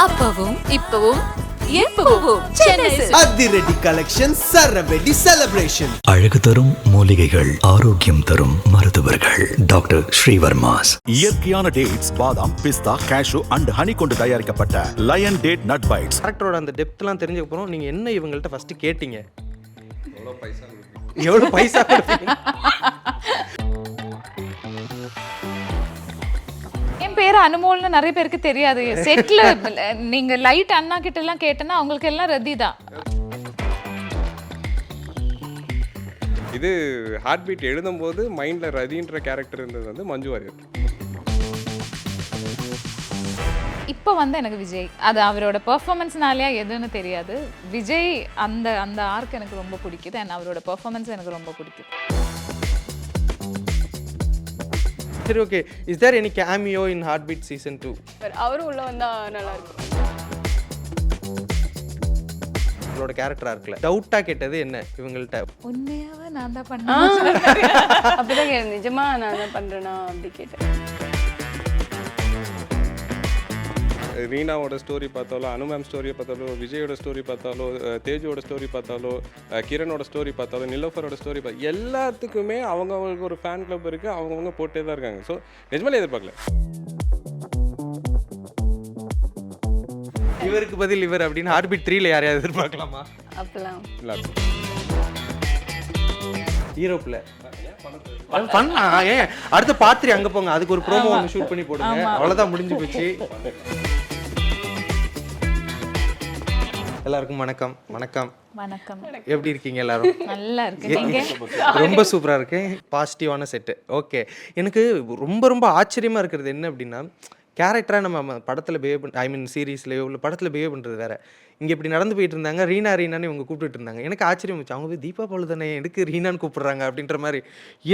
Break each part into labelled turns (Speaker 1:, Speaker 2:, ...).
Speaker 1: அப்பவும் இப்பவும் எப்பவும் அதிரடி கலெக்ஷன் சரவெடி செலிப்ரேஷன்.
Speaker 2: அழகு தரும் மூலிகைகள், ஆரோக்கியம் தரும் மருத்துவர்கள். டாக்டர் ஸ்ரீவர்மாஸ்.
Speaker 3: இயற்கையான டேட்ஸ், பாதாம், பிஸ்தா, கேஷு அண்ட் ஹனி கொண்டு தயாரிக்கப்பட்ட லயன் டேட் நட் பைட்ஸ்.
Speaker 4: கேரக்டரோட அந்த டெப்த்லாம் தெரிஞ்ச அப்புறம் நீங்க என்ன இவங்கள்ட்ட ஃபர்ஸ்ட் கேட்டீங்க? எவ்வளவு பைசா கொடுப்பீங்க?
Speaker 5: என் பேர் அனுமோல்னு நிறைய பேருக்கு தெரியாது. செட்ல நீங்க லைட் அண்ணா கிட்ட எல்லாம் கேட்டனா அவங்களுக்கு எல்லாம் ரதி தான்.
Speaker 6: இது ஹார்ட் பீட் எழுதும்போது மைண்ட்ல ரதின்ற கேரக்டர் இருந்தது வந்து மஞ்சு வாரியர்.
Speaker 5: இப்போ வந்து எனக்கு விஜய், அது அவரோட பெர்ஃபார்மன்ஸ்னாலயா எதுன்னு தெரியாது. விஜய் அந்த அந்த ஆர்க் எனக்கு ரொம்ப பிடிக்குது அண்ட் அவரோட பெர்ஃபார்மன்ஸ் எனக்கு ரொம்ப பிடிக்குது.
Speaker 4: சரி, okay. Is there any cameo in heart beat season 2?
Speaker 7: அவரும் உள்ள வந்தா நல்லா இருக்கும்.
Speaker 4: உங்களோட கேரக்டரா இருக்குல்ல, டவுட்டா கேட்டது என்ன இவங்கள்ட்ட?
Speaker 5: உண்மையாவே நான் தான் பண்ணேன்
Speaker 7: அப்படிதான் கேட்டேன். நிஜமா நான் தான் பண்றேனா அப்படி கேட்டேன்.
Speaker 6: ரீனாவோட ஸ்டோரி பார்த்தாலோ, அனு மேம் ஸ்டோரியை பார்த்தாலோ, விஜயோட ஸ்டோரி பார்த்தாலோ, தேஜோட ஸ்டோரி பார்த்தாலோ, கிரணோட ஸ்டோரி பார்த்தாலோ, நிலோஃபரோட ஸ்டோரி எல்லாத்துக்குமே அவங்களுக்கு ஒரு ஃபேன் கிளப் இருக்குது. அவங்கவுங்க போட்டே தான் இருக்காங்க. ஸோ நிஜமாலே எதிர்பார்க்கல.
Speaker 4: இவருக்கு பதில் இவர் அப்படின்னு ஹார்ட் பீட் 3ல யாரையாவது எதிர்பார்க்கலாமா?
Speaker 7: அப்பலாம்
Speaker 6: இல்லை
Speaker 4: ஈரோப்ல பண்ணலாம். ஏன் அடுத்த பாத்திரி அங்க போங்க, அதுக்கு ஒரு ப்ரோமோ ஒன்று ஷூட் பண்ணி போடுங்க. அவ்வளோதான், முடிஞ்சு போச்சு. எல்லாருக்கும் வணக்கம். வணக்கம்
Speaker 5: வணக்கம்.
Speaker 4: எப்படி இருக்கீங்க எல்லாரும்?
Speaker 5: நல்லா இருக்கு.
Speaker 4: ரொம்ப சூப்பரா இருக்கு. பாசிட்டிவான செட்டு. ஓகே. எனக்கு ரொம்ப ரொம்ப ஆச்சரியமா இருக்கிறது என்ன அப்படின்னா, கேரக்டராக நம்ம படத்தில் பிஹேவ் பண்ண, ஐ மீன் சீரீஸ்லேயோ இல்லை படத்தில் பிஹேவ் பண்ணுறது வேறு. இங்கே இப்படி நடந்து போயிட்டு இருந்தாங்க, ரீனா ரீனான்னு இவங்க கூப்பிட்டு இருந்தாங்க. எனக்கு ஆச்சரியம் வச்சு, அவங்க போய் தீபா போல தானே எதுக்கு ரீனான்னு கூப்பிட்றாங்க அப்படின்ற மாதிரி.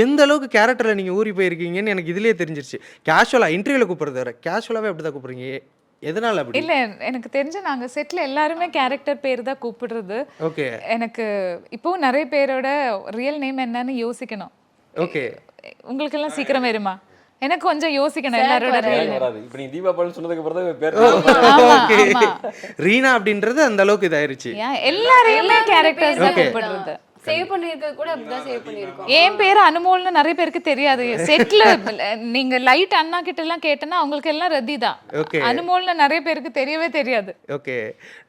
Speaker 4: எந்த அளவுக்கு கேரக்டரில் நீங்கள் ஊறி போயிருக்கீங்கன்னு எனக்கு இதுலேயே தெரிஞ்சிருச்சு. கேஷுவலாக இன்டர்வியூவில் கூப்பிட்றது வேறு, கேஷுவலாகவே அப்படி தான் கூப்பிட்றீங்க. எதனால அப்படி?
Speaker 5: இல்ல, எனக்கு தெரிஞ்ச நாங்க செட்ல எல்லாருமே கேரக்டர் பேர் தான் கூப்பிடுறது.
Speaker 4: ஓகே.
Speaker 5: எனக்கு இப்போ நிறைய பேரோட ரியல் நேம் என்னன்னு யோசிக்கணும்.
Speaker 4: ஓகே.
Speaker 5: உங்களுக்கு எல்லாம் சீக்கிரம் வருமா? எனக்கு கொஞ்சம் யோசிக்கணும் எல்லாரோட ரியல் நேம்.
Speaker 8: இப்போ நீ தீபா பால்னு சொன்னதுக்கு அப்புறம் தான் பேர்
Speaker 4: ரீனா அப்படின்றது அந்த அளவுக்கு இதாயிருச்சு.
Speaker 5: எல்லாரையுமே கேரக்டர்ஸ் தான் கூப்பிடுறது.
Speaker 7: சேவ் பண்ணிருக்க கூட அப்படிதான் சேவ் பண்ணிருக்கோம்.
Speaker 5: என் பேர் அனுமோல்னு நிறைய பேருக்கு தெரியாது. செட்ல நீங்க லைட் அண்ணா கிட்ட எல்லாம் கேட்டனா அவங்களுக்கு எல்லாம் ரதி தான். அனுமோல்னு நிறைய பேருக்கு தெரியவே தெரியாது.
Speaker 4: ஓகே.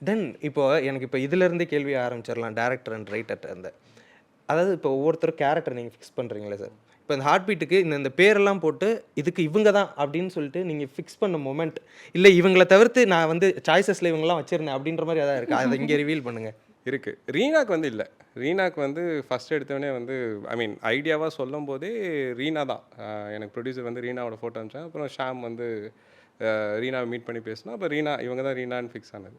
Speaker 4: தென் இப்போ எனக்கு இப்போ இதுல இருந்தே கேள்வி ஆரம்பிச்சிடலாம். டைரக்டர் அண்ட் ரைட்டர் அந்த, அதாவது இப்போ ஒவ்வொருத்தரும் கேரக்டர் நீங்கள் ஃபிக்ஸ் பண்ணுறீங்களே சார். இப்போ இந்த ஹார்ட் பீட்டுக்கு இந்த பேரெல்லாம் போட்டு இதுக்கு இவங்க தான் அப்படின்னு சொல்லிட்டு நீங்கள் ஃபிக்ஸ் பண்ண மொமெண்ட், இல்லை இவங்களை தவிர்த்து நான் வந்து சாய்ஸஸில் இவங்கெல்லாம் வச்சிருந்தேன் அப்படின்ற மாதிரி அதான் இருக்குது. அதை இங்கே ரிவீல் பண்ணுங்கள்.
Speaker 6: இருக்குது. ரீனாக்கு வந்து இல்லை. ரீனாக்கு வந்து ஃபஸ்ட் எடுத்தவொடனே வந்து ஐ மீன் ஐடியாவாக சொல்லும் போதே ரீனா தான். எனக்கு ப்ரொடியூசர் வந்து ரீனாவோட ஃபோட்டோ அனுப்பிச்சாங்க. அப்புறம் ஷாம் வந்து ரீனாவை மீட் பண்ணி பேசினா, அப்போ ரீனா இவங்க தான் ரீனான்னு ஃபிக்ஸ் ஆனது.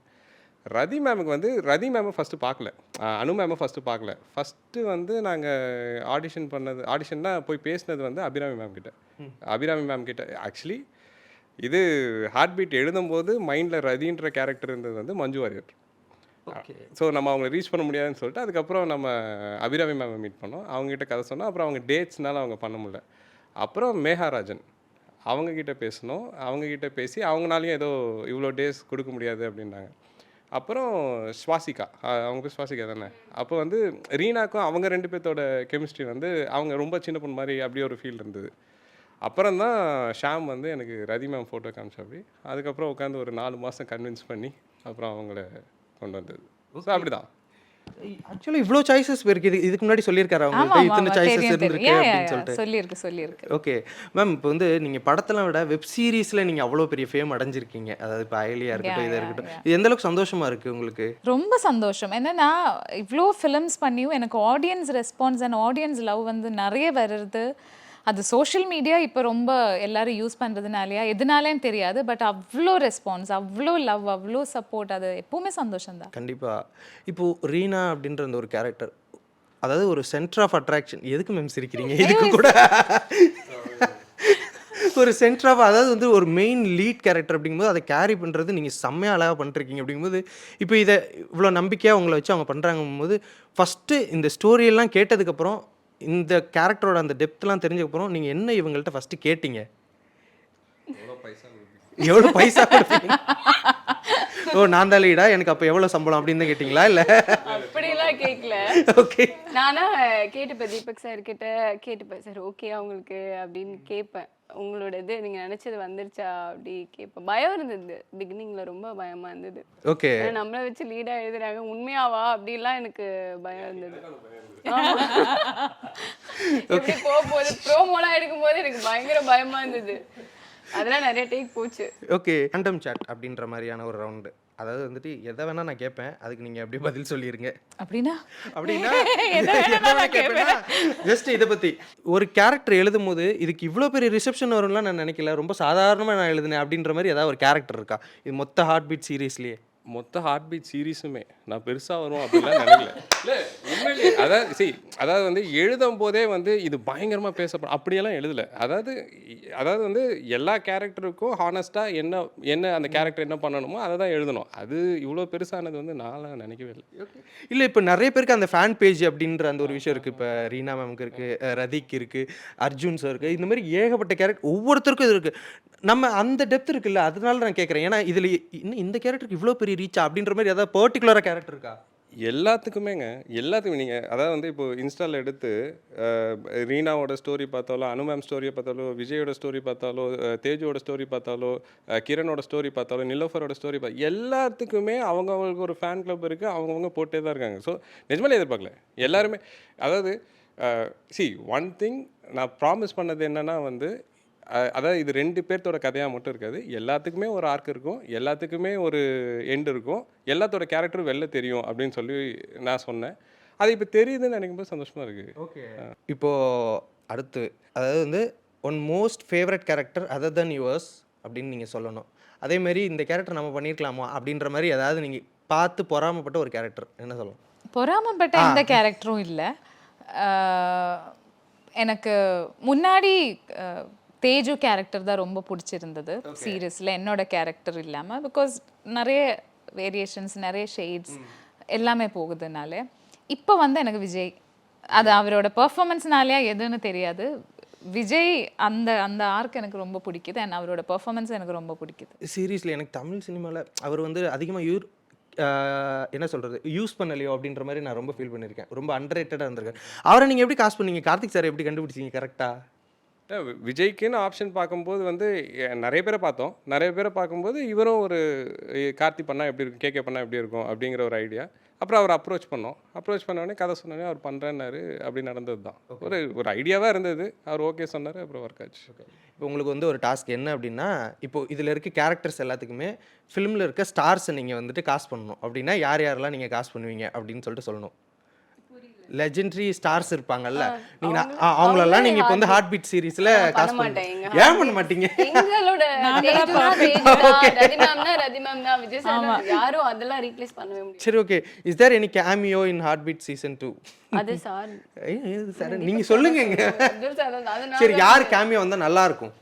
Speaker 6: ரதி மேமுக்கு வந்து ரதி மேமை ஃபஸ்ட்டு பார்க்கல, அனு மேமை ஃபஸ்ட்டு பார்க்கல. ஃபஸ்ட்டு வந்து நாங்கள் ஆடிஷன்னா போய் பேசினது வந்து அபிராமி மேம் கிட்ட. அபிராமி மேம் கிட்ட ஆக்சுவலி இது ஹார்ட் பீட் எழுதும்போது மைண்டில் ரதின்ற கேரக்டர் இருந்தது வந்து மஞ்சு வாரியர். ஸோ நம்ம அவங்களை ரீச் பண்ண முடியாதுன்னு சொல்லிட்டு அதுக்கப்புறம் நம்ம அபிராமி மேமை மீட் பண்ணோம். அவங்ககிட்ட கதை சொன்னோம். அப்புறம் அவங்க டேட்ஸ்னால அவங்க பண்ண முடியல. அப்புறம் மேகாராஜன் அவங்கக்கிட்ட பேசணும். அவங்கக்கிட்ட பேசி அவங்களாலையும் ஏதோ இவ்வளோ டேஸ் கொடுக்க முடியாது அப்படின்னாங்க. அப்புறம் ஸ்வாசிகா, அவங்க பேர் ஸ்வாசிகா தானே. அப்போ வந்து ரீனாக்கும் அவங்க 2 பேர்த்தோட கெமிஸ்ட்ரி வந்து அவங்க ரொம்ப சின்ன பொண்ணு மாதிரி அப்படியே ஒரு ஃபீல் இருந்தது. அப்புறம் தான் ஷாம் வந்து எனக்கு ரதி மேம் ஃபோட்டோ காமிச்சா. அப்படி அதுக்கப்புறம் உட்காந்து ஒரு 4 மாதம் கன்வின்ஸ் பண்ணி அப்புறம் அவங்கள கொண்டு வந்தது. ஸோ அப்படிதான்.
Speaker 4: ஆக்சுவலி இவ்வளோ சாய்ஸஸ் இருக்குது. இதுக்கு முன்னாடி சொல்லியிருக்காரு அவங்க இத்தனை சாய்ஸஸ் இருந்திருக்கு அப்படின்னு சொல்லிட்டு. ஓகே மேம், இப்போ வந்து நீங்கள் படத்தெல்லாம் விட வெப் சீரிஸில் நீங்கள் அவ்வளோ பெரிய ஃபேம் அடைஞ்சிருக்கீங்க. அதாவது இப்போ அயலியாக இருக்கட்டும், இதாக இருக்கட்டும், இது எந்த அளவுக்கு சந்தோஷமாக இருக்குது உங்களுக்கு?
Speaker 5: ரொம்ப சந்தோஷம். என்னன்னா இவ்வளோ ஃபிலிம்ஸ் பண்ணியும் எனக்கு audience response and audience love வந்து நிறைய வருது. அது சோஷியல் மீடியா இப்போ ரொம்ப எல்லாரும் யூஸ் பண்ணுறதுனாலையா எதுனாலேன்னு தெரியாது, பட் அவ்வளோ ரெஸ்பான்ஸ், அவ்வளோ லவ், அவ்வளோ சப்போர்ட், அது எப்பவுமே சந்தோஷம் தான்.
Speaker 4: கண்டிப்பாக. இப்போது ரீனா அப்படின்ற அந்த ஒரு கேரக்டர், அதாவது ஒரு சென்டர் ஆஃப் அட்ராக்ஷன். எதுக்கு மேம் சிரிக்கிறீங்க? இதுக்கு கூட ஒரு சென்டர் ஆஃப், அதாவது வந்து ஒரு மெயின் லீட் கேரக்டர் அப்படிங்கும்போது அதை கேரி பண்ணுறது நீங்கள் செம்மையாக அழகாக பண்ணிருக்கீங்க. அப்படிங்கும்போது இப்போ இதை இவ்வளோ நம்பிக்கையாக உங்களை வச்சு அவங்க பண்ணுறாங்கும்போது ஃபஸ்ட்டு இந்த ஸ்டோரியெல்லாம் கேட்டதுக்கப்புறம் இந்த கேரக்டரோட அந்த டெப்த்லாம் தெரிஞ்சதுக்கப்புறம் நீங்கள் என்ன இவங்கள்ட்ட ஃபஸ்ட்டு கேட்டீங்க? எவ்வளோ பைசா கொடுப்பீங்க? ஓ நான் தான் லீடா, எனக்கு அப்போ எவ்வளோ சம்பளம் அப்படின்னு தான் கேட்டிங்களா இல்லை?
Speaker 7: அப்படிலாம் கேட்கல.
Speaker 4: ஓகே.
Speaker 7: நானா கேட்டுப்பேன், தீபக் சார் கிட்ட கேட்டுப்பேன், சார் ஓகே அவங்களுக்கு அப்படின்னு கேட்பேன். உங்களோட இது நீங்க நினைச்சது வந்துருச்சா அப்படி கேட்பேன். பயம் இருந்தது பிகினிங்ல, ரொம்ப பயமா இருந்தது.
Speaker 4: ஓகே.
Speaker 7: நம்மள வச்சு லீடா எழுதுறாங்க உண்மையாவா அப்படிலாம் எனக்கு பயம் இருந்தது. எப்படி போகும்போது ப்ரோமோலாம் எடுக்கும்போது எனக்கு பயங்கர பயமா இருந்தது. அதெல்லாம் நிறைய டேக் போச்சு.
Speaker 4: ஓகே. ரேண்டம் சாட் அப்படின்ற மாதிரியான ஒரு ரவுண்டு. அதாவது வந்துட்டு எதை வேணா நான் கேட்பேன், அதுக்கு நீங்க அப்படியே பதில் சொல்லிருங்க.
Speaker 5: அப்படின்னா
Speaker 4: ஜஸ்ட் இதை பத்தி ஒரு கேரக்டர் எழுதும் போது இதுக்கு இவ்வளோ பெரிய ரிசப்ஷன் வரும்லாம் நான் நினைக்கல, ரொம்ப சாதாரணமாக நான் எழுதுனேன் அப்படின்ற மாதிரி ஏதாவது ஒரு கேரக்டர் இருக்கா இது மொத்த ஹார்ட் பீட் சீரீஸ்லயே?
Speaker 6: மொத்த ஹார்ட் பீட் சீரீஸுமே நான் பெருசாக வரும் அப்படிலாம் நினைக்கல. இல்லை உண்மையிலே அதாவது வந்து எழுதும் போதே வந்து இது பயங்கரமாக பேசப்படும் அப்படியெல்லாம் எழுதலை. அதாவது வந்து எல்லா கேரக்டருக்கும் ஹானஸ்ட்டாக என்ன அந்த கேரக்டர் என்ன பண்ணணுமோ அதை தான் எழுதணும். அது இவ்வளோ பெருசானது வந்து நான்லாம் நினைக்கவே இல்லை.
Speaker 4: இல்லை இப்போ நிறைய பேருக்கு அந்த ஃபேன் பேஜ் அப்படின்ற அந்த ஒரு விஷயம் இருக்குது. இப்போ ரீனா மேம்க்கு இருக்குது, ரதிக்கு இருக்குது, அர்ஜுன் சார் இருக்குது, இந்த மாதிரி ஏகப்பட்ட கேரக்டர் ஒவ்வொருத்தருக்கும் இது இருக்குது. நம்ம அந்த டெப்த் இருக்குல்ல, அதனால நான் கேட்குறேன். ஏன்னா இதில் இன்னும் இந்த கேரக்டருக்கு இவ்வளோ பெரிய ரீச்சா அப்படின்ற மாதிரி ஏதாவது பர்டிகுலராக கேரக்டர் இருக்கா?
Speaker 6: எல்லாத்துக்குமே நீங்கள் அதாவது வந்து இப்போ இன்ஸ்டாவில் எடுத்து ரீனாவோட ஸ்டோரி பார்த்தாலோ, அனு மேம் ஸ்டோரியை பார்த்தாலோ, விஜயோட ஸ்டோரி பார்த்தாலோ, தேஜுவோட ஸ்டோரி பார்த்தாலோ, கிரணோட ஸ்டோரி பார்த்தாலோ, நிலோஃபரோட ஸ்டோரி எல்லாத்துக்குமே அவங்களுக்கு ஒரு ஃபேன் கிளப் இருக்குது, அவங்கவுங்க போட்டே தான் இருக்காங்க. ஸோ நிஜமாலே எதிர்பார்க்கல எல்லாருமே. அதாவது ஒன் திங் நான் ப்ராமிஸ் பண்ணது என்னென்னா வந்து அதாவது இது 2 பேர்த்தோட கதையாக மட்டும் இருக்காது, எல்லாத்துக்குமே ஒரு ஆர்க் இருக்கும், எல்லாத்துக்குமே ஒரு எண்ட் இருக்கும், எல்லாத்தோட கேரக்டரும் வெளில தெரியும் அப்படின்னு சொல்லி நான் சொன்னேன். அது இப்போ தெரியுதுன்னு நினைக்கும்போது சந்தோஷமாக இருக்குது.
Speaker 4: ஓகே. இப்போது அடுத்து அதாவது வந்து one most favourite character other then yours அப்படின்னு நீங்கள் சொல்லணும். அதேமாரி இந்த கேரக்டர் நம்ம பண்ணியிருக்கலாமா அப்படின்ற மாதிரி ஏதாவது நீங்கள் பார்த்து பொறாமப்பட்ட ஒரு கேரக்டர் என்ன சொல்லலாம்?
Speaker 5: பொறாமப்பட்ட எந்த கேரக்டரும் இல்லை. எனக்கு முன்னாடி தேஜு கேரக்டர் தான் ரொம்ப பிடிச்சிருந்தது சீரியஸில், என்னோட கேரக்டர் இல்லாமல். பிகாஸ் நிறைய வேரியேஷன்ஸ், நிறைய ஷேட்ஸ் எல்லாமே போகுதுனால. இப்போ வந்து எனக்கு விஜய், அது அவரோட பெர்ஃபார்மன்ஸ்னாலேயா எதுன்னு தெரியாது, விஜய் அந்த அந்த ஆர்க் எனக்கு ரொம்ப பிடிக்குது. அண்ட் அவரோட பெர்ஃபார்மன்ஸ் எனக்கு ரொம்ப பிடிக்குது.
Speaker 4: சீரியஸில் எனக்கு தமிழ் சினிமாவில் அவர் வந்து அதிகமாக என்ன சொல்கிறது யூஸ் பண்ணலையோ அப்படின்ற மாதிரி நான் ரொம்ப ஃபீல் பண்ணியிருக்கேன். ரொம்ப அண்டர்ரேட்டடாக இருந்திருக்கேன். அவரை நீங்கள் எப்படி காஸ்ட் பண்ணீங்க? கார்த்திக் சார் எப்படி கண்டுபிடிச்சிங்க கரெக்டாக?
Speaker 6: விஜய்க்குன்னு ஆப்ஷன் பார்க்கும்போது வந்து நிறைய பேரை பார்த்தோம். நிறைய பேரை பார்க்கும்போது இவரும் ஒரு கார்த்தி பண்ணால் எப்படி இருக்கும், கேகே பண்ணால் எப்படி இருக்கும் அப்படிங்கிற ஒரு ஐடியா. அப்புறம் அவர் அப்ரோச் பண்ணோடனே கதை சொன்னோடனே அவர் பண்ணுறேன்னாரு. அப்படி நடந்தது தான். ஒரு ஐடியாவாக இருந்தது, அவர் ஓகே சொன்னார், அப்புறம் ஒர்க் ஆச்சு.
Speaker 4: இப்போ உங்களுக்கு வந்து ஒரு டாஸ்க் என்ன அப்படின்னா, இப்போ இதில் இருக்க கேரக்டர்ஸ் எல்லாத்துக்குமே ஃபிலிமில் இருக்க ஸ்டார்ஸை நீங்கள் வந்துட்டு காஸ்ட் பண்ணணும். அப்படின்னா யார் யாரெல்லாம் நீங்கள் காஸ்ட் பண்ணுவீங்க அப்படின்னு சொல்லிட்டு சொல்லணும். லெஜெண்டரி ஸ்டார்ஸ் இருப்பாங்கல்ல, நீங்க அவங்களெல்லாம் நீங்க இப்போ வந்து ஹார்ட் பீட் சீரிஸ்ல காஸ்ட் பண்ணுவீங்க. ஏன் பண்ண மாட்டீங்க?
Speaker 7: எங்களோட ரதி மேம் தான், விஜய் சார் யாரும் அதெல்லாம் ரீப்ளேஸ் பண்ணவே முடியாது.
Speaker 4: சரி okay. Is there any cameo in heart beat season 2?
Speaker 7: அது சார்
Speaker 4: சார் நீங்க சொல்லுங்க. சரி யார் கேமியோ வந்தா நல்லா இருக்கும்?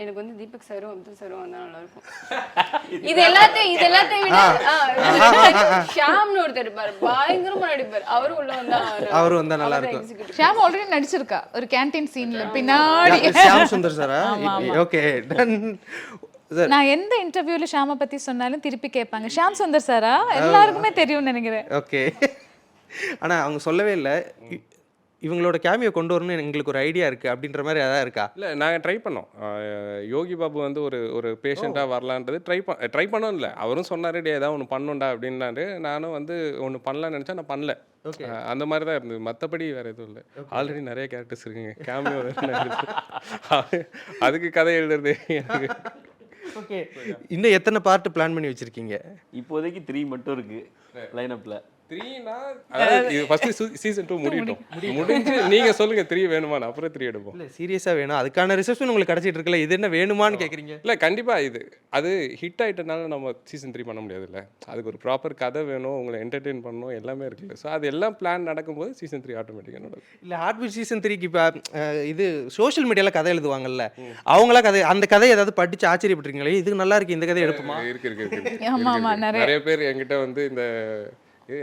Speaker 7: எனக்கு வந்து தீபக் சாரும் அப்துல் சாரும் வந்தா நல்லா இருக்கும். இது எல்லாத்தையும் விட ஷாம்னு ஒருத்தர் இருப்பார், பயங்கரமா நடிப்பார், அவரு வந்தா
Speaker 4: நல்லா இருக்கும்.
Speaker 5: ஷாம் ஆல்ரெடி நடிச்சிருக்கா ஒரு கேண்டீன் சீன்ல பின்னாடி.
Speaker 4: ஷாம் சுந்தர் சாரா? Okay done.
Speaker 5: நான் எந்த இன்டர்வியூல ஷாம பத்தி சொன்னாலும் திருப்பி கேட்பாங்க, ஷாம் சுந்தர் சாரா? எல்லாருக்குமே தெரியும்னு நினைக்கிறேன்.
Speaker 4: ஓகே. ஆனா அவங்க சொல்லவே இல்லை இவங்களோட கேமியோ கொண்டு வரணும்னு எங்களுக்கு ஒரு ஐடியா இருக்குது அப்படின்ற மாதிரி எதாவது இருக்கா?
Speaker 6: இல்லை, நாங்கள் ட்ரை பண்ணோம். யோகி பாபு வந்து ஒரு பேஷண்ட்டாக வரலான்றது ட்ரை பண்ணோம். இல்லை, அவரும் சொன்னார் ஏதாவது ஒன்று பண்ணணுண்டா அப்படின்னாரு. நானும் வந்து ஒன்று பண்ணலான்னு நினச்சா நான் பண்ணல. அந்த மாதிரி தான் இருந்தது, மற்றபடி வேறு எதுவும் இல்லை. ஆல்ரெடி நிறைய கேரக்டர்ஸ் இருக்குங்க கேமியோ. அதுக்கு கதை எழுதுறது எனக்கு.
Speaker 4: ஓகே. இன்னும் எத்தனை பார்ட் பிளான் பண்ணி வச்சுருக்கீங்க?
Speaker 8: இப்போதைக்கு 3 மட்டும் இருக்குது லைனப்பில்.
Speaker 6: 3னா இது ஃபர்ஸ்ட் சீசன் 2 முடிஞ்சு நீங்க சொல்லுங்க 3 வேணுமான்னு, அப்புறம் 3 எடுப்போம்.
Speaker 4: இல்லை சீரியஸாக வேணும், அதுக்கான ரிசப்ஷன் உங்களுக்கு கிடச்சிட்டு இருக்குல்ல, இது என்ன வேணுமான்னு கேட்குறீங்க?
Speaker 6: இல்லை கண்டிப்பாக அது ஹிட் ஆகிட்டனால நம்ம சீசன் 3 பண்ண முடியாது. இல்லை, அதுக்கு ஒரு ப்ராப்பர் கதை வேணும், உங்களை என்டர்டெயின் பண்ணணும், எல்லாமே இருக்குல்ல. ஸோ அது எல்லாம் பிளான் நடக்கும்போது சீசன் 3 ஆட்டோமேட்டிக்காக நடக்கும்.
Speaker 4: இல்லை ஹார்ட் பீட் சீசன் 3க்கு இப்போ இது சோஷியல் மீடியாவில் கதை எழுதுவாங்கல்ல, அவங்களா அந்த கதையை ஏதாவது படித்து ஆச்சரியப்பட்டிருக்கீங்களே, இதுக்கு நல்லா இருக்கு, இந்த கதையை எடுப்புமா?
Speaker 6: இருக்கு. நிறைய பேர் என்கிட்ட வந்து இந்த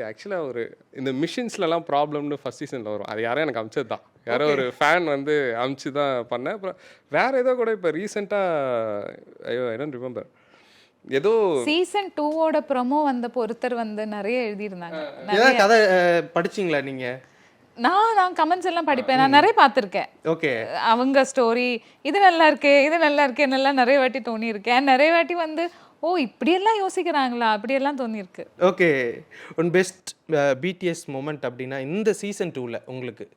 Speaker 6: ஆக்சுவலாக இந்த மிஷின்ஸ்லாம் ப்ராப்ளம்னு ஃபர்ஸ்ட் சீசனில் வரும். அது யாரும் எனக்கு அமிச்சது தான், யாரோ ஒரு ஃபேன் வந்து அமிச்சு தான் பண்ணேன். அப்புறம் வேறு ஏதோ கூட இப்போ ரீசெண்டாக ஐ டோன்ட் ரிமெம்பர், ஏதோ
Speaker 5: சீசன் 2ஓட ப்ரோமோ வந்த ஒருத்தர் வந்து நிறைய எழுதியிருந்தாங்க.
Speaker 4: ஏதாவது கதை படிச்சீங்களா நீங்க?
Speaker 5: நான் கமெண்ட்ஸ் எல்லாம் படிப்பேன். நான் நிறைய பார்த்துருக்கேன்.
Speaker 4: ஓகே.
Speaker 5: அவங்க ஸ்டோரி இது நல்லா இருக்கு, இது நல்லா இருக்கு, என்னெல்லாம் நிறைய வாட்டி தோணி இருக்கேன். நிறைய வாட்டி வந்து ஓ இப்படியெல்லாம் யோசிக்கிறாங்களா அப்படியெல்லாம் தோணியிருக்கு.
Speaker 4: Okay. One best BTS moment அப்படின்னா இந்த சீசன் 2ல உங்களுக்கு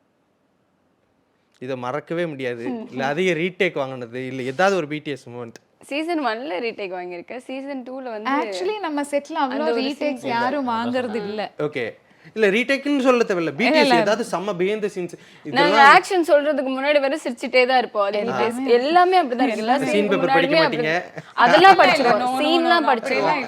Speaker 4: இதை மறக்கவே முடியாது, இல்லை அதிக ரீடேக் வாங்கினது, இல்லை ஏதாவது ஒரு பிடிஎஸ் மூமெண்ட்?
Speaker 7: சீசன் 1ல ரீடேக் வாங்கியிருக்கேன். சீசன் 2ல வந்து
Speaker 5: ஆக்சுவலி நம்ம செட்ல அவ்வளோ ரீடேக்ஸ் யாரும் வாங்குறது இல்ல.
Speaker 4: ஓகே. இல்ல ரீடேக்னு சொல்ல தேவையில்ல, பிடிஎஸ் ஏதாவது செம்ம பிஹைண்ட் தி சீன்ஸ்.
Speaker 7: நாங்க ஆக்ஷன் சொல்றதுக்கு முன்னாடி வரை சிரிச்சிட்டே தான் இருப்போம். அது எல்லாமே அப்படிதான் இருக்குல்ல.
Speaker 4: சீன் பேப்பர் படிக்க மாட்டீங்க,
Speaker 7: அதெல்லாம் படிச்சிருவோம், சீன்லாம் படிச்சிருவோம்,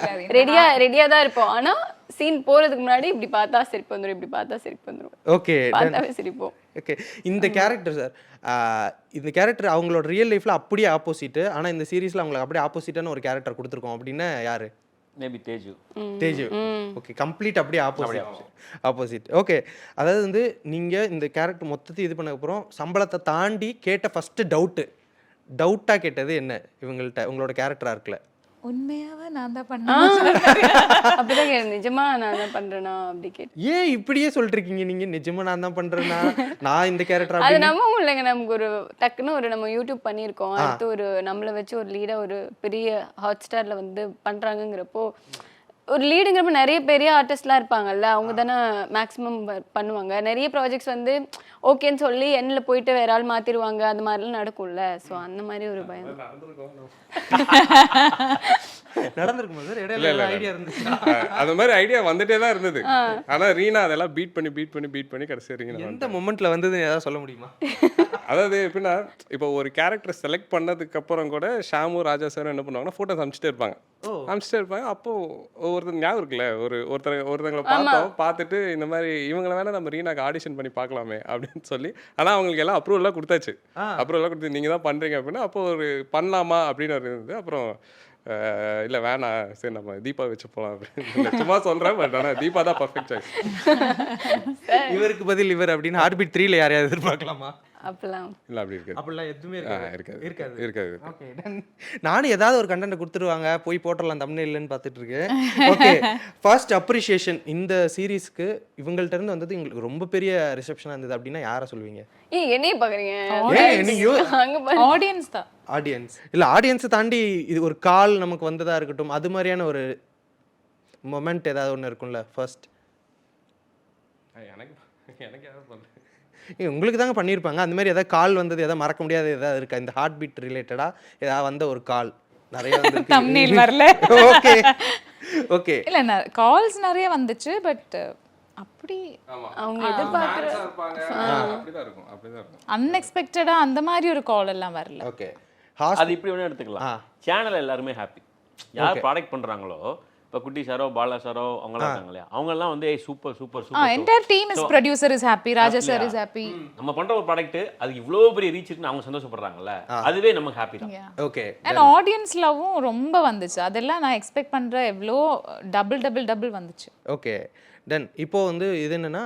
Speaker 7: ரெடியா தான் இருப்போம். ஆனா சீன் போறதுக்கு முன்னாடி இப்படி பார்த்தா சிரிப்பு வந்துரும், இப்படி பார்த்தா சிரிப்பு வந்துரும்.
Speaker 4: ஓகே,
Speaker 7: பார்த்தாவே சிரிப்போம்.
Speaker 4: ஓகே. இந்த கேரக்டர் சார், இந்த கேரக்டர் அவங்களோட ரியல் லைஃப்ல அப்படியே ஆப்போசிட், ஆனா இந்த சீரிஸ்ல அவங்களுக்கு அப்படியே ஆப்போசிட்டான ஒரு கேரக்டர் கொடுத்துருக்கோம் அப்படின்னா யாரு?
Speaker 8: மேபி தேஜு.
Speaker 4: ஓகே. கம்ப்ளீட் அப்படியே ஆப்போசிட். ஓகே. அதாவது வந்து நீங்க இந்த கேரக்டர் மொத்தத்தை இது பண்ண அப்புறம் சம்பளத்தை தாண்டி கேட்ட ஃபர்ஸ்ட் டவுட்டா கேட்டது என்ன இவங்கள்ட்ட, உங்களோட கேரக்டரா இருக்குல்ல?
Speaker 5: உண்மையாவே நான் தான்
Speaker 7: அப்படிதான் கேட்டேன், நிஜமா நான் தான் பண்றேனா அப்படி கேட்டேன்.
Speaker 4: ஏன் இப்படியே சொல்லிட்டு இருக்கீங்க நீங்க? நிஜமா நான் தான் பண்றேன்னா நான் இந்த கேரக்டர்
Speaker 7: அது நம்ம இல்லைங்க. நமக்கு ஒரு டக்குன்னு ஒரு நம்ம யூடியூப் பண்ணியிருக்கோம், அடுத்து ஒரு நம்மளை வச்சு ஒரு லீடா ஒரு பெரிய ஹாட் ஸ்டார்ல வந்து பண்றாங்கிறப்போ ஒரு லீடுங்கிறப்ப நிறைய பெரிய ஆர்டிஸ்ட்லாம் இருப்பாங்கல்ல, அவங்க தானே மேக்ஸிமம் பண்ணுவாங்க. நிறைய ப்ராஜெக்ட்ஸ் வந்து ஓகேன்னு சொல்லி எண்ணில் போயிட்டு வேற ஆள் மாத்திருவாங்க, அந்த மாதிரிலாம் நடக்கும்ல. ஸோ அந்த மாதிரி ஒரு பயம்
Speaker 4: நடந்திருக்குமா சார்? இடையில ஐடியா இருந்துச்சு,
Speaker 6: அந்த மாதிரி ஐடியா வந்துட்டே தான் இருந்தது. ஆனா ரீனா அதெல்லாம் பீட் பண்ணி கடைசி ரீனா
Speaker 4: எந்த மொமெண்ட்ல வந்ததுன்னு ஏதாவது சொல்ல முடியுமா?
Speaker 6: அதாவது எப்படின்னா, இப்போ ஒரு கேரக்டர் செலக்ட் பண்ணதுக்கு அப்புறம் கூட ஷாமு ராஜா சார் என்ன பண்ணுவாங்கன்னா ஃபோட்டோஸ் அனுப்பிச்சிட்டே இருப்பாங்க. அப்போ ஒருத்தர் ஞாபகம் இருக்குல்ல, ஒருத்தங்களை பார்த்துட்டு இந்த மாதிரி இவங்களை வேணா நம்ம ரீனாக்கு ஆடிஷன் பண்ணி பார்க்கலாமே அப்படின்னு சொல்லி, ஆனால் அவங்களுக்கு எல்லாம் அப்ரூவல்லாம் கொடுத்தாச்சு. அப்ரூவல்லாம் கொடுத்து நீங்கள் தான் பண்ணுறீங்க அப்படின்னா அப்போ ஒரு பண்ணலாமா அப்படின்னு இருந்தது. அப்புறம் இல்லை வேணாம், சரி நம்ம தீபா வச்சு போகலாம் அப்படின்னு சும்மா சொல்கிறேன். பட் ஆனால் தீபா தான் பர்ஃபெக்ட் சாய்ஸ்.
Speaker 4: இவருக்கு பதில் இவர் அப்படின்னு ஹார்ட்பீட் 3ல யாரையாவது எதிர்பார்க்கலாமா?
Speaker 7: அப்பெல்லாம்
Speaker 6: இல்லை, அப்படி இருக்காது.
Speaker 4: அப்படிலாம் எதுவுமே
Speaker 6: இருக்காது.
Speaker 4: ஓகே. நானும் ஏதாவது ஒரு கண்டென்ட் கொடுத்துருவாங்க, போய் போட்டுடலாம் தம்ப்நெயில் இல்லைன்னு பார்த்துட்டு இருக்கேன். ஓகே. ஃபர்ஸ்ட் அப்ரிஷியேஷன் இந்த சீரீஸ்க்கு இவங்கள்ட்ட இருந்து வந்தது எங்களுக்கு ரொம்ப பெரிய ரிசப்ஷனாக இருந்தது அப்படின்னா யாரை சொல்லுவீங்க?
Speaker 7: என்னைய பாக்குறீங்க?
Speaker 5: ஆடியன்ஸ் தான்.
Speaker 4: ஆடியன்ஸ் இல்லை, ஆடியன்ஸை தாண்டி இது ஒரு கால் நமக்கு வந்ததா இருக்கட்டும், அது மாதிரியான ஒரு மொமெண்ட் ஏதாவது ஒன்று இருக்கும்ல ஃபர்ஸ்ட்?
Speaker 6: எனக்கு யாரும் பண்ணல,
Speaker 4: உங்களுக்கு தாங்க பண்ணியிருப்பாங்க. அந்த மாதிரி ஏதாவது கால் வந்தது, ஏதாவது மறக்க முடியாது ஏதாவது இருக்கா? இந்த ஹார்ட் பீட் ரிலேட்டடா ஏதாவது வந்த ஒரு கால் நிறைய
Speaker 5: தம்ப்நெயில் வரல.
Speaker 4: ஓகே. ஓகே.
Speaker 5: இல்ல கால்ஸ் நிறைய வந்துச்சு, பட் அப்படி
Speaker 7: அவங்க எதிர்பார்க்குற
Speaker 6: அப்படிதான் இருக்கும்.
Speaker 5: அன்எக்ஸ்பெக்டடா அந்த மாதிரி ஒரு கால் எல்லாம் வரல.
Speaker 4: ஓகே.
Speaker 8: அது இப்படி வேணா எடுத்துக்கலாம். சேனல் எல்லாருமே ஹாப்பி. யார் ப்ராடக்ட் பண்றாங்களோ, இப்போ குட்டி சாரோ பாலா சாரோ அவங்களாம் இருக்காங்க இல்லையா, அவங்கெல்லாம் வந்து super super super
Speaker 5: entire team is producer is happy, Raja sir is happy.
Speaker 8: நம்ம பண்ற ஒரு ப்ராடக்ட் அதுக்கு இவ்ளோ பெரிய ரீச் இருக்குன்னு அவங்க சந்தோஷப்படுறாங்கல்ல, அதுவே நமக்கு ஹாப்பி தான்.
Speaker 4: ஓகே.
Speaker 5: அண்ட் ஆடியன்ஸ் லவ்வும் ரொம்ப வந்துச்சு. அதெல்லாம் நான் எக்ஸ்பெக்ட் பண்ற எவ்வளோ டபுள் வந்துச்சு.
Speaker 4: Okay done. இப்போ வந்து இது என்னன்னா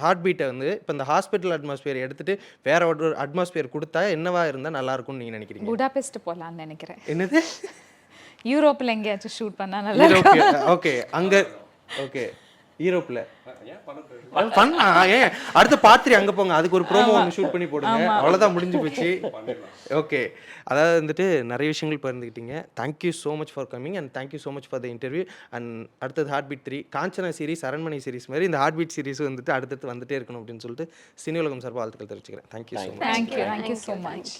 Speaker 4: ஹார்ட் பீட்டை வந்து இப்போ இந்த ஹாஸ்பிட்டல் அட்மாஸ்பியர் எடுத்துட்டு வேற ஒரு அட்மாஸ்பியர் கொடுத்தா என்னவா இருந்தால் நல்லா இருக்கும்னு நீங்க நினைக்கிறீங்க?
Speaker 5: புடாபெஸ்ட் போலாம்னு நினைக்கிறேன்.
Speaker 4: என்னது?
Speaker 5: யூரோப்ல எங்கேயாச்சும் ஷூட் பண்ணா நல்லா இருக்கும்.
Speaker 4: ஓகே. அங்க ஓகே யூரோப்ல பண்ணா ஏன் அடுத்த பாத்திரி அங்க போங்க, அதுக்கு ஒரு ப்ரோமோ ஒன்று ஷூட் பண்ணி போடுங்க, அவ்வளோதான் முடிஞ்சு போச்சு. ஓகே. அதாவது வந்துட்டு நிறைய விஷயங்கள் பகிர்ந்துக்கிட்டீங்க. Thank you so much for coming and thank you so much for the interview. And அடுத்தது ஹார்ட் பீட் 3 காஞ்சனா சீரிஸ், அரண்மனை சீரிஸ் மாதிரி இந்த ஹார்ட் பீட் சீரிஸ் வந்துட்டு அடுத்தடுத்து வந்துட்டே இருக்கணும் அப்படின்னு சொல்லிட்டு சினி உலகம் சார்பாக வாழ்த்துக்கள் தெரிவிச்சுக்கிறேன். Thank you so much.
Speaker 5: Thank you so much.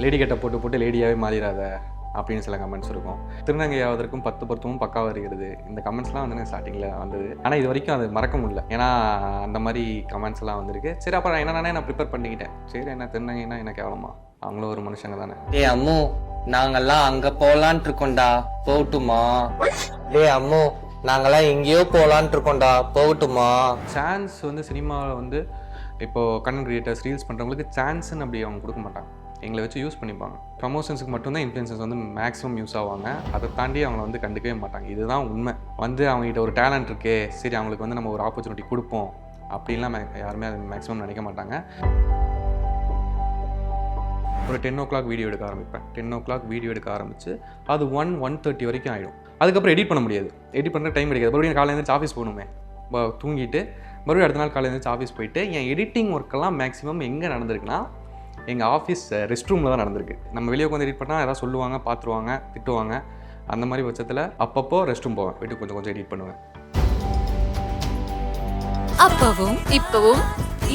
Speaker 9: Lady கட்டை போட்டு லேடியாகவே மாறிடாத அப்படின்னு சில கமெண்ட்ஸ் இருக்கும். திருநங்கை ஆவதற்கும் 10 பொருத்தமும் பக்காவாக வருகிறது. இந்த கமெண்ட்ஸ்லாம் வந்து ஸ்டார்டிங்கில் வந்தது, ஆனால் இது வரைக்கும் அது மறக்க முடியல. ஏன்னா அந்த மாதிரி கமெண்ட்ஸ் எல்லாம் வந்திருக்கு. சரி, அப்புறம் என்னன்னா நான் ப்ரிப்பேர் பண்ணிக்கிட்டேன். சரி, என்ன திருநங்கைன்னா என்ன கேவலமா, அவங்களும் ஒரு மனுஷங்க தானே.
Speaker 10: அம்மு நாங்கெல்லாம் அங்க போலான் இருக்கோம்டா, போகட்டுமா? அம்மு நாங்கெல்லாம் எங்கேயோ போலான் இருக்கோம்டா, போகட்டுமா?
Speaker 9: சான்ஸ் வந்து சினிமாவில் வந்து இப்போது கண்டென்ட் கிரியேட்டர்ஸ் ரீல்ஸ் பண்ணுறவங்களுக்கு சான்ஸ்ன்னு அப்படி அவங்க கொடுக்க மாட்டாங்க, எங்களை வச்சு யூஸ் பண்ணிப்பாங்க. ப்ரமோஷன்ஸுக்கு மட்டும்தான் இன்ஃப்ளூயன்சர்ஸ் வந்து மேக்ஸிமம் யூஸ் ஆவாங்க. அதை தாண்டி அவங்கள வந்து கண்டுக்கவே மாட்டாங்க. இதுதான் உண்மை. வந்து அவங்ககிட்ட ஒரு டேலண்ட் இருக்கே, சரி அவங்களுக்கு வந்து நம்ம ஒரு ஆப்பர்ச்சுனிட்டி கொடுப்போம் அப்படின்லாம் யாருமே அது மேக்ஸிமம் நினைக்க மாட்டாங்க. ஒரு 10 o'clock வீடியோ எடுக்க ஆரம்பிப்பேன். 10 o'clock வீடியோ எடுக்க ஆரம்பித்து அது 1:30 வரைக்கும் ஆகிடும். அதுக்கப்புறம் எடிட் பண்ண முடியாது, எடிட் பண்ணுற டைம் கிடைக்காது. மறுபடியும் காலையில் எழுந்திரிச்சு ஆஃபீஸ் போகணுமே, தூங்கிட்டு மறுபடியும் அடுத்த நாள் காலையில் எழுந்திரிச்சு ஆஃபீஸ் போயிட்டு என் எடிட்டிங் ஒர்க்கெல்லாம் மேக்ஸிமம் எங்கே நடந்திருக்குன்னா எங்கள் ஆஃபீஸ் ரெஸ்ட் ரூமில் தான் நடந்திருக்கு. நம்ம வெளியே உட்காந்து எடிட் பண்ணால் யாராவது சொல்லுவாங்க, பார்த்துருவாங்க, திட்டுவாங்க. அந்த மாதிரி பட்சத்தில் அப்பப்போ ரெஸ்ட் ரூம் போவேன், போய்ட்டு கொஞ்சம் கொஞ்சம் எடிட் பண்ணுவேன்.
Speaker 1: அப்பவும் இப்பவும்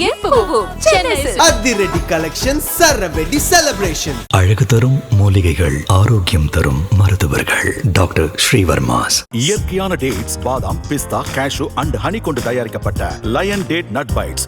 Speaker 1: எப்பவும் சென்னை சில்க்ஸ் அதிரடி கலெக்ஷன் சரவெடி செலிப்ரேஷன்.
Speaker 2: அழகு தரும் மூலிகைகள், ஆரோக்கியம் தரும் மருத்துவர்கள். டாக்டர் ஸ்ரீவர்மாஸ்.
Speaker 3: இயற்கையான டேட்ஸ், பாதாம், பிஸ்தா, கேஷு அண்ட் ஹனி கொண்டு தயாரிக்கப்பட்ட லயன் டேட் நட் பைட்ஸ்.